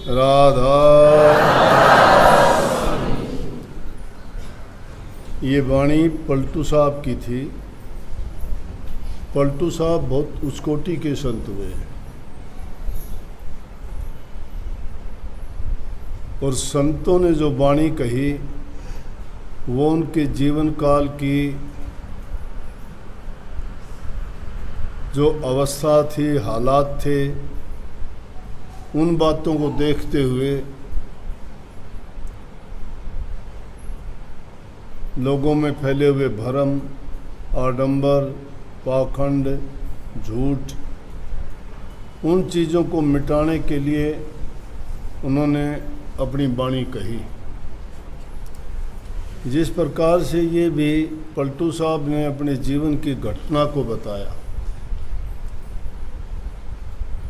राधा। ये वाणी पलटू साहब की थी। पलटू साहब बहुत उच्च कोटि के संत हुए और संतों ने जो वाणी कही वो उनके जीवन काल की जो अवस्था थी, हालात थे, उन बातों को देखते हुए लोगों में फैले हुए भ्रम, आडंबर, पाखंड, झूठ, उन चीज़ों को मिटाने के लिए उन्होंने अपनी वाणी कही। जिस प्रकार से ये भी पलटू साहब ने अपने जीवन की घटना को बताया।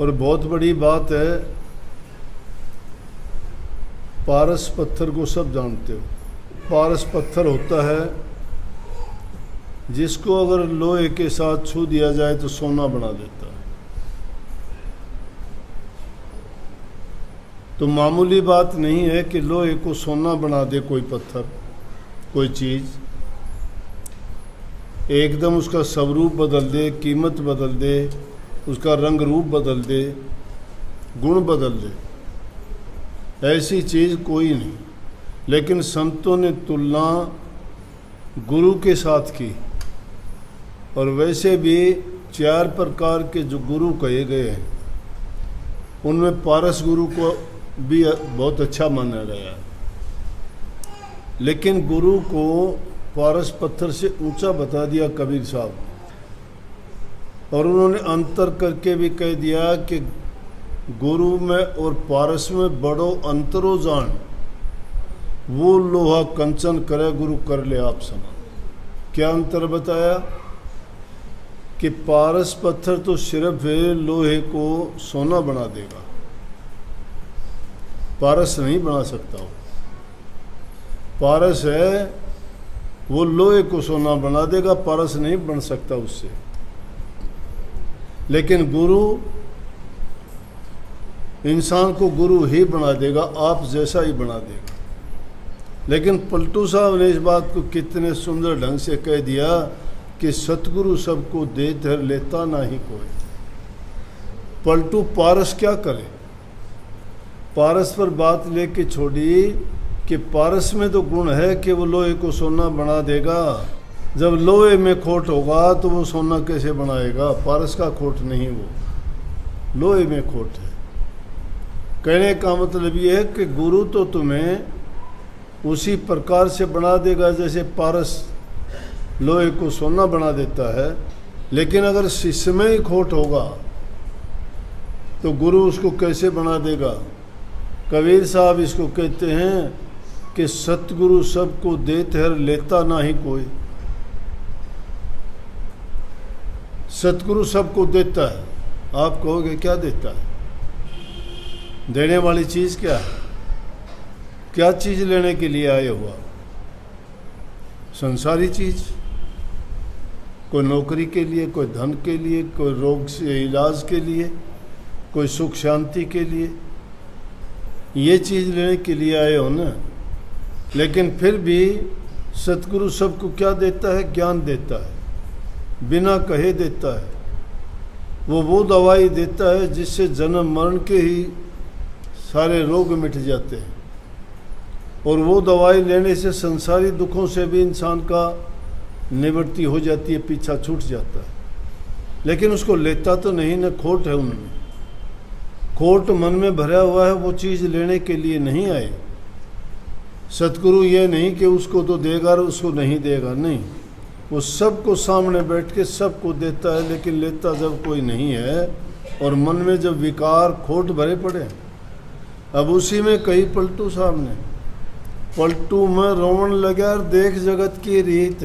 और बहुत बड़ी बात है, पारस पत्थर को सब जानते हो। पारस पत्थर होता है जिसको अगर लोहे के साथ छू दिया जाए तो सोना बना देता है। तो मामूली बात नहीं है कि लोहे को सोना बना दे कोई पत्थर, कोई चीज़, एकदम उसका स्वरूप बदल दे, कीमत बदल दे, उसका रंग रूप बदल दे, गुण बदल दे, ऐसी चीज़ कोई नहीं। लेकिन संतों ने तुलना गुरु के साथ की। और वैसे भी 4 प्रकार के जो गुरु कहे गए हैं उनमें पारस गुरु को भी बहुत अच्छा माना गया है। लेकिन गुरु को पारस पत्थर से ऊंचा बता दिया कबीर साहब। और उन्होंने अंतर करके भी कह दिया कि गुरु में और पारस में बड़ो अंतरो जान, वो लोहा कंचन करे गुरु कर ले आप समान। क्या अंतर बताया कि पारस पत्थर तो सिर्फ लोहे को सोना बना देगा, पारस नहीं बना सकता। वो पारस है, वो लोहे को सोना बना देगा, पारस नहीं बन सकता उससे। लेकिन गुरु इंसान को गुरु ही बना देगा, आप जैसा ही बना देगा। लेकिन पलटू साहब ने इस बात को कितने सुंदर ढंग से कह दिया कि सतगुरु सबको दे धर लेता ना ही कोई। पलटू पारस क्या करे, पारस पर बात लेके छोड़ी कि पारस में तो गुण है कि वो लोहे को सोना बना देगा। जब लोहे में खोट होगा तो वो सोना कैसे बनाएगा? पारस का खोट नहीं, वो लोहे में खोट है। कहने का मतलब ये है कि गुरु तो तुम्हें उसी प्रकार से बना देगा जैसे पारस लोहे को सोना बना देता है। लेकिन अगर शिष्य में ही खोट होगा तो गुरु उसको कैसे बना देगा? कबीर साहब इसको कहते हैं कि सतगुरु सबको देते हर लेता ना ही कोई। सतगुरु सबको देता है। आप कहोगे क्या देता है? देने वाली चीज़ क्या है? क्या चीज़ लेने के लिए आए हुआ? संसारी चीज़, कोई नौकरी के लिए, कोई धन के लिए, कोई रोग से इलाज के लिए, कोई सुख शांति के लिए, ये चीज़ लेने के लिए आए हो ना। लेकिन फिर भी सतगुरु सबको क्या देता है? ज्ञान देता है, बिना कहे देता है। वो दवाई देता है जिससे जन्म मरण के ही सारे रोग मिट जाते हैं। और वो दवाई लेने से संसारी दुखों से भी इंसान का निवृत्ति हो जाती है, पीछा छूट जाता है। लेकिन उसको लेता तो नहीं ना, खोट है उनमें। खोट मन में भरा हुआ है, वो चीज़ लेने के लिए नहीं आए। सतगुरु ये नहीं कि उसको तो देगा और उसको नहीं देगा, नहीं। वो सबको सामने बैठ के सबको देता है, लेकिन लेता जब कोई नहीं है और मन में जब विकार खोट भरे पड़े। अब उसी में कही पलटू साहब ने, पलटू में रोवन लगा और देख जगत की रीत।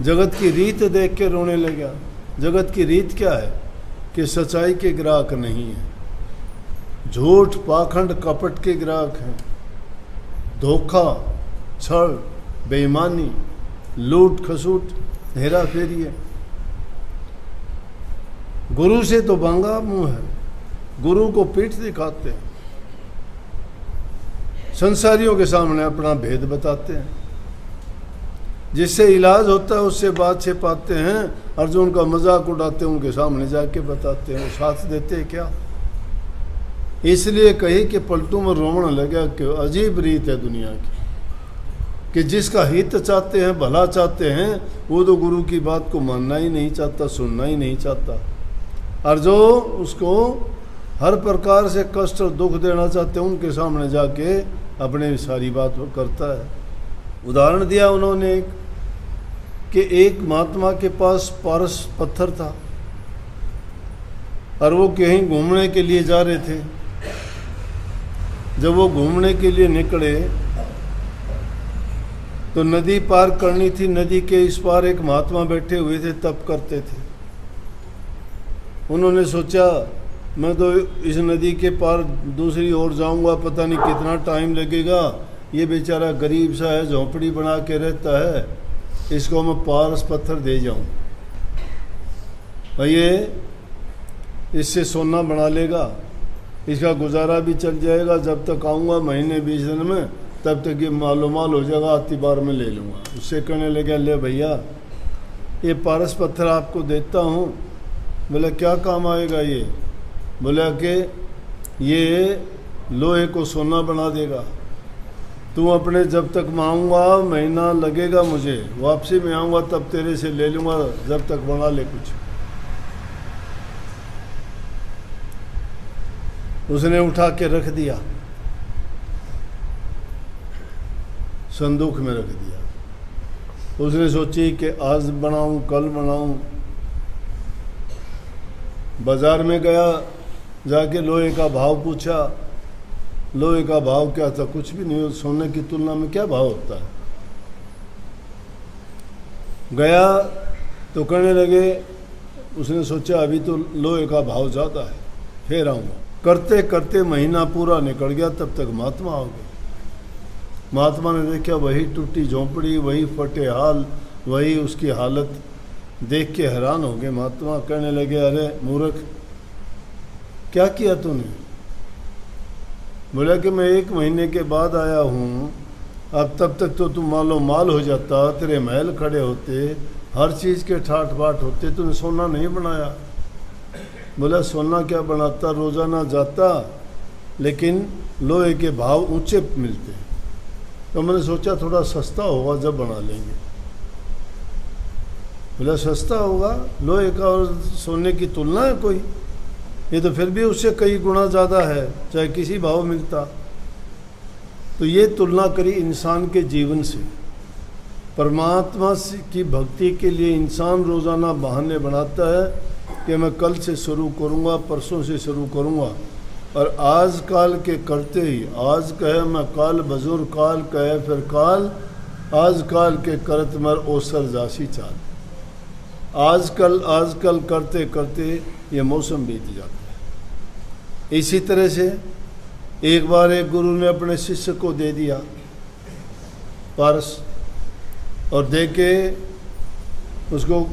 जगत की रीत देख के रोने लगा। जगत की रीत क्या है? कि सच्चाई के ग्राहक नहीं है, झूठ पाखंड कपट के ग्राहक हैं, धोखा छल बेईमानी लूट खसूट हेरा फेरी है। गुरु से तो बांगा मुंह है, गुरु को पीठ दिखाते हैं, संसारियों के सामने अपना भेद बताते हैं, जिससे इलाज होता है उससे बात छिपाते हैं, अर्जुन का मजाक उड़ाते हैं, उनके सामने जाके बताते हैं, वो साथ देते हैं क्या। इसलिए कही कि पलटू में रोमन लगा कि अजीब रीत है दुनिया की, कि जिसका हित चाहते हैं, भला चाहते हैं, वो तो गुरु की बात को मानना ही नहीं चाहता, सुनना ही नहीं चाहता, और जो उसको हर प्रकार से कष्ट और दुख देना चाहते हैं उनके सामने जाके अपने सारी बात करता है। उदाहरण दिया उन्होंने कि एक महात्मा के पास पारस पत्थर था और वो कहीं घूमने के लिए जा रहे थे। जब वो घूमने के लिए निकले तो नदी पार करनी थी। नदी के इस पार एक महात्मा बैठे हुए थे, तप करते थे। उन्होंने सोचा मैं तो इस नदी के पार दूसरी ओर जाऊंगा, पता नहीं कितना टाइम लगेगा, ये बेचारा गरीब सा है, झोंपड़ी बना के रहता है, इसको मैं पारस पत्थर दे जाऊं, ये इससे सोना बना लेगा, इसका गुजारा भी चल जाएगा, जब तक आऊँगा महीने 20 दिन में, तब तक ये मालो माल हो जाएगा, आती बार में ले लूँगा। उससे कहने लगा ले भैया ये पारस पत्थर आपको देता हूँ। बोला क्या काम आएगा ये? बोला कि ये लोहे को सोना बना देगा। तू अपने जब तक मैं आऊँगा महीना लगेगा, मुझे वापसी में आऊँगा तब तेरे से ले लूँगा, जब तक बना ले कुछ। उसने उठा के रख दिया, संदूक में रख दिया। उसने सोची कि आज बनाऊं कल बनाऊं। बाजार में गया, जाके लोहे का भाव पूछा। लोहे का भाव क्या था? कुछ भी नहीं, सोने की तुलना में क्या भाव होता है। गया तो कहने लगे, उसने सोचा अभी तो लोहे का भाव ज़्यादा है, फिर आऊँगा। करते करते महीना पूरा निकल गया, तब तक महात्मा आ गए। महात्मा ने देखा वही टूटी झोंपड़ी, वही फटे हाल, वही उसकी हालत, देख के हैरान हो गए। महात्मा कहने लगे अरे मूर्ख क्या किया तूने? बोला कि मैं 1 महीने के बाद आया हूँ, अब तब तक तो तू मालो माल हो जाता, तेरे महल खड़े होते, हर चीज़ के ठाट बाट होते, तूने सोना नहीं बनाया। बोला सोना क्या बनाता, रोज़ाना जाता, लेकिन लोहे के भाव ऊंचे मिलते, तो मैंने सोचा थोड़ा सस्ता होगा जब बना लेंगे। बोला सस्ता होगा? लोहे का और सोने की तुलना है कोई? ये तो फिर भी उससे कई गुना ज़्यादा है, चाहे किसी भाव मिलता। तो ये तुलना करी इंसान के जीवन से। परमात्मा की भक्ति के लिए इंसान रोज़ाना बहाने बनाता है कि मैं कल से शुरू करूँगा, परसों से शुरू करूँगा, और आज काल के करते ही, आज कहे मैं काल बजुर, काल कहे फिर काल, आज काल के करत मर ओसर जासी चाल। आजकल करते करते ये मौसम बीत जाता है। इसी तरह से एक बार एक गुरु ने अपने शिष्य को दे दिया पारस, और दे के उसको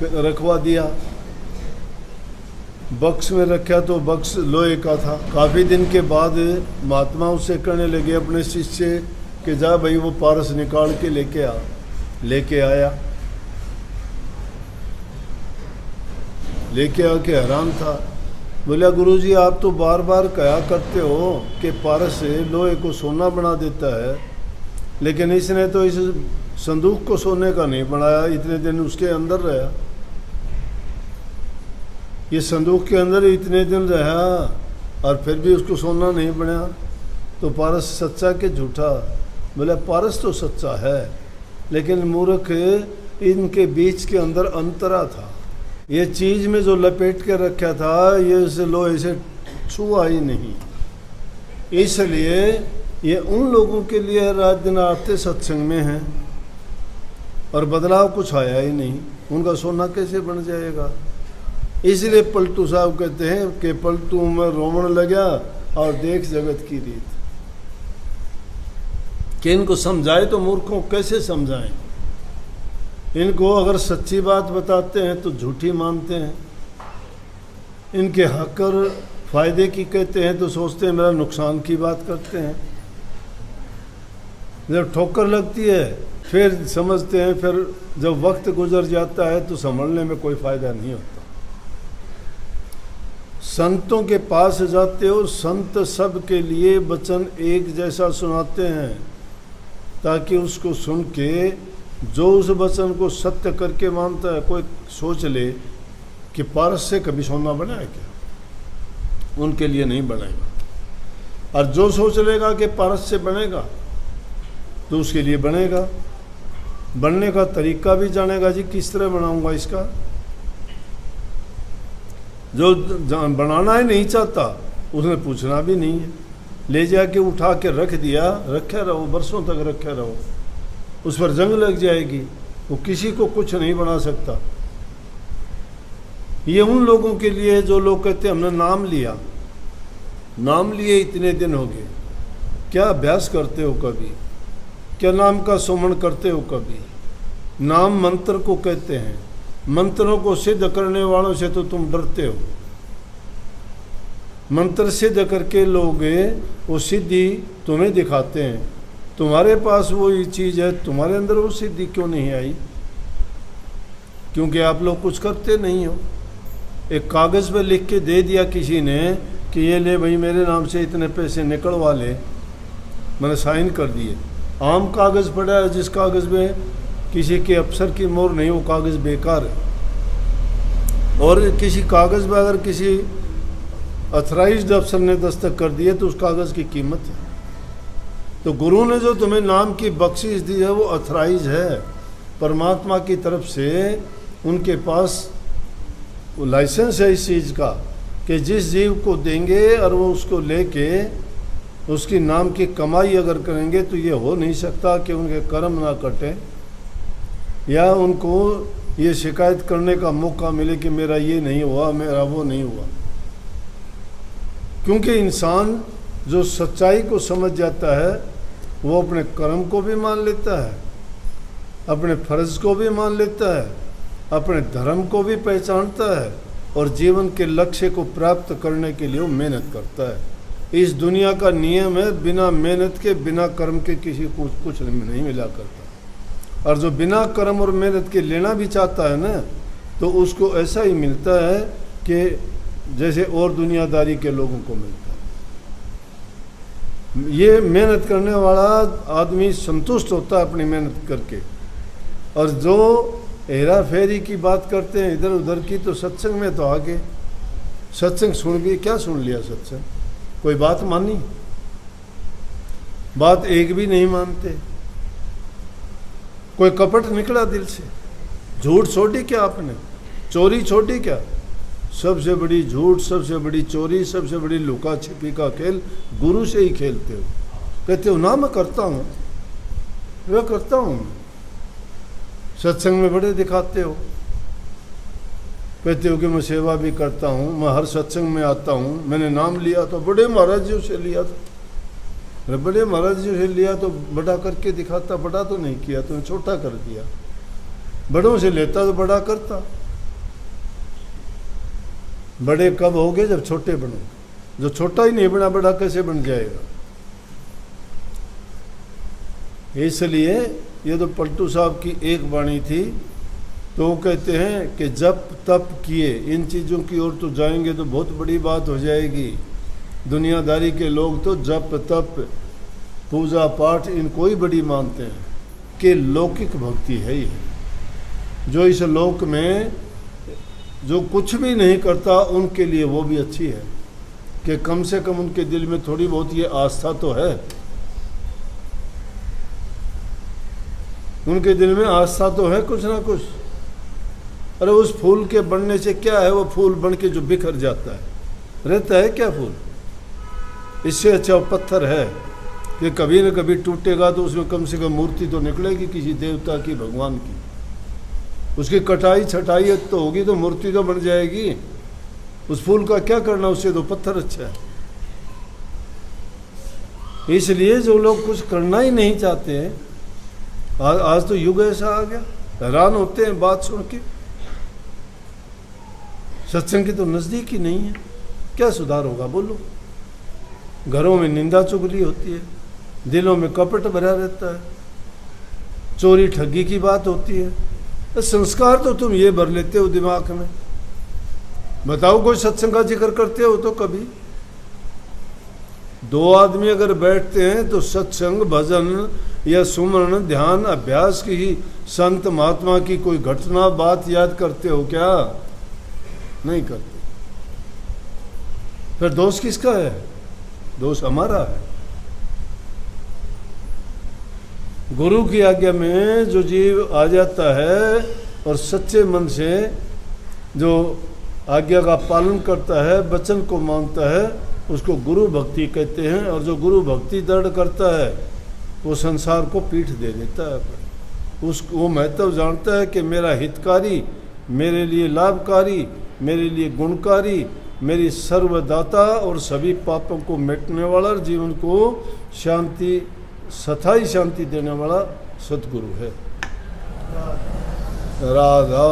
रखवा दिया। बक्स में रखा तो बक्स लोहे का था। काफ़ी दिन के बाद महात्मा उससे कहने लगे अपने शिष्य से कि जा भाई वो पारस निकाल के लेके आ। लेके आया, लेके आके हैरान था। बोला गुरुजी आप तो बार बार कहा करते हो कि पारस से लोहे को सोना बना देता है, लेकिन इसने तो इस संदूक को सोने का नहीं बनाया, इतने दिन उसके अंदर रहा, ये संदूक के अंदर इतने दिन रहा और फिर भी उसको सोना नहीं बना, तो पारस सच्चा कि झूठा? बोला पारस तो सच्चा है, लेकिन मूर्ख इनके बीच के अंदर अंतरा था। ये चीज़ में जो लपेट के रखा था ये उस लोहे से छुआ ही नहीं। इसलिए ये उन लोगों के लिए रात दिन आते सत्संग में हैं और बदलाव कुछ आया ही नहीं, उनका सोना कैसे बन जाएगा? इसलिए पलटू साहब कहते हैं कि पलटू में रोमन लगा और देख जगत की रीत। कि इनको समझाए तो मूर्खों कैसे समझाएं? इनको अगर सच्ची बात बताते हैं तो झूठी मानते हैं। इनके हक और फ़ायदे की कहते हैं तो सोचते हैं मेरा नुकसान की बात करते हैं। जब ठोकर लगती है फिर समझते हैं, फिर जब वक्त गुजर जाता है तो संभलने में कोई फ़ायदा नहीं होता। संतों के पास जाते हो, संत सब के लिए वचन एक जैसा सुनाते हैं ताकि उसको सुन के जो उस वचन को सत्य करके मानता है, कोई सोच ले कि पारस से कभी सोना बना है क्या, उनके लिए नहीं बनेगा। और जो सोच लेगा कि पारस से बनेगा तो उसके लिए बनेगा। बनने का तरीका भी जानेगा, जी किस तरह बनाऊंगा इसका। जो बनाना ही नहीं चाहता उसने पूछना भी नहीं है, ले जाके उठा के रख दिया, रखे रहो, बरसों तक रखे रहो, उस पर जंग लग जाएगी, वो किसी को कुछ नहीं बना सकता। ये उन लोगों के लिए जो लोग कहते हैं हमने नाम लिया, नाम लिए इतने दिन हो गए, क्या अभ्यास करते हो कभी, क्या नाम का सुमन करते हो कभी। नाम मंत्र को कहते हैं, मंत्रों को सिद्ध करने वालों से तो तुम डरते हो। मंत्र सिद्ध करके लोग वो सिद्धि तुम्हें दिखाते हैं, तुम्हारे पास वो ये चीज़ है, तुम्हारे अंदर वो सिद्धि क्यों नहीं आई? क्योंकि आप लोग कुछ करते नहीं हो। एक कागज़ पे लिख के दे दिया किसी ने कि ये ले भाई मेरे नाम से इतने पैसे निकलवा ले, मैंने साइन कर दिए। आम कागज़ पड़ा है जिस कागज़ में किसी के अफसर की मोहर नहीं, वो कागज़ बेकार है। और किसी कागज़ में अगर किसी अथराइज्ड अफसर ने दस्तखत कर दिए तो उस कागज़ की कीमत है। तो गुरु ने जो तुम्हें नाम की बख्शिश दी है वो अथराइज है परमात्मा की तरफ से, उनके पास वो लाइसेंस है इस चीज़ का कि जिस जीव को देंगे और वो उसको लेके उसकी नाम की कमाई अगर करेंगे तो ये हो नहीं सकता कि उनके कर्म ना कटे या उनको ये शिकायत करने का मौका मिले कि मेरा ये नहीं हुआ, मेरा वो नहीं हुआ। क्योंकि इंसान जो सच्चाई को समझ जाता है वो अपने कर्म को भी मान लेता है, अपने फर्ज को भी मान लेता है, अपने धर्म को भी पहचानता है और जीवन के लक्ष्य को प्राप्त करने के लिए वो मेहनत करता है। इस दुनिया का नियम है बिना मेहनत के, बिना कर्म के किसी को कुछ नहीं मिला करता। और जो बिना कर्म और मेहनत के लेना भी चाहता है ना तो उसको ऐसा ही मिलता है कि जैसे और दुनियादारी के लोगों को मिलता है। ये मेहनत करने वाला आदमी संतुष्ट होता है अपनी मेहनत करके, और जो हेरा फेरी की बात करते हैं इधर उधर की, तो सत्संग में तो आगे सत्संग सुन भी क्या सुन लिया, सत्संग कोई बात मानी, बात एक भी नहीं मानते, कोई कपट निकला दिल से, झूठ छोड़ी क्या आपने, चोरी छोड़ी क्या, सबसे बड़ी झूठ, सबसे बड़ी चोरी, सबसे बड़ी लुका छिपी का खेल गुरु से ही खेलते हो। कहते हो ना मैं करता हूँ, मैं करता हूँ, सत्संग में बड़े दिखाते हो, कहते हो कि मैं सेवा भी करता हूँ, मैं हर सत्संग में आता हूँ, मैंने नाम लिया तो बड़े महाराज जी से लिया था, अरे बड़े महाराज जी से लिया तो बड़ा करके दिखाता, बड़ा तो नहीं किया, तुमने छोटा कर दिया, बड़ों से लेता तो बड़ा करता। बड़े कब होगे जब छोटे बनो, जो छोटा ही नहीं बना बड़ा कैसे बन जाएगा। इसलिए ये तो पलटू साहब की एक वाणी थी, तो वो कहते हैं कि जप तप किए, इन चीज़ों की ओर तो जाएंगे तो बहुत बड़ी बात हो जाएगी। दुनियादारी के लोग तो जप तप पूजा पाठ इनको ही बड़ी मानते हैं कि लौकिक भक्ति है ये, जो इस लोक में जो कुछ भी नहीं करता उनके लिए वो भी अच्छी है कि कम से कम उनके दिल में थोड़ी बहुत ये आस्था तो है, उनके दिल में आस्था तो है कुछ ना कुछ। अरे उस फूल के बनने से क्या है, वो फूल बन के जो बिखर जाता है, रहता है क्या फूल? इससे अच्छा वो पत्थर है कि कभी न कभी टूटेगा तो उसमें कम से कम मूर्ति तो निकलेगी किसी देवता की, भगवान की, उसकी कटाई छटाई तो होगी तो मूर्ति तो बन जाएगी। उस फूल का क्या करना, उससे तो पत्थर अच्छा है। इसलिए जो लोग कुछ करना ही नहीं चाहते हैं, आज तो युग ऐसा आ गया, हैरान होते हैं बात सुन के। सत्संग की तो नज़दीक ही नहीं है, क्या सुधार होगा बोलो। घरों में निंदा चुगली होती है, दिलों में कपट भरा रहता है, चोरी ठगी की बात होती है। तो संस्कार तो तुम ये भर लेते हो दिमाग में। बताओ कोई सत्संग का जिक्र करते हो तो कभी? दो आदमी अगर बैठते हैं तो सत्संग, भजन या सुमरण, ध्यान, अभ्यास की ही, संत महात्मा की कोई घटना बात याद करते हो क्या? नहीं करते। फिर दोष किसका है? दोष हमारा है। गुरु की आज्ञा में जो जीव आ जाता है और सच्चे मन से जो आज्ञा का पालन करता है, वचन को मानता है, उसको गुरु भक्ति कहते हैं। और जो गुरु भक्ति दृढ़ करता है वो संसार को पीठ दे देता है। वो महत्व जानता है कि मेरा हितकारी, मेरे लिए लाभकारी, मेरे लिए गुणकारी, मेरी सर्वदाता और सभी पापों को मिटने वाला, जीवन को शांति, सथाई शांति देने वाला सद्गुरु है। राधा।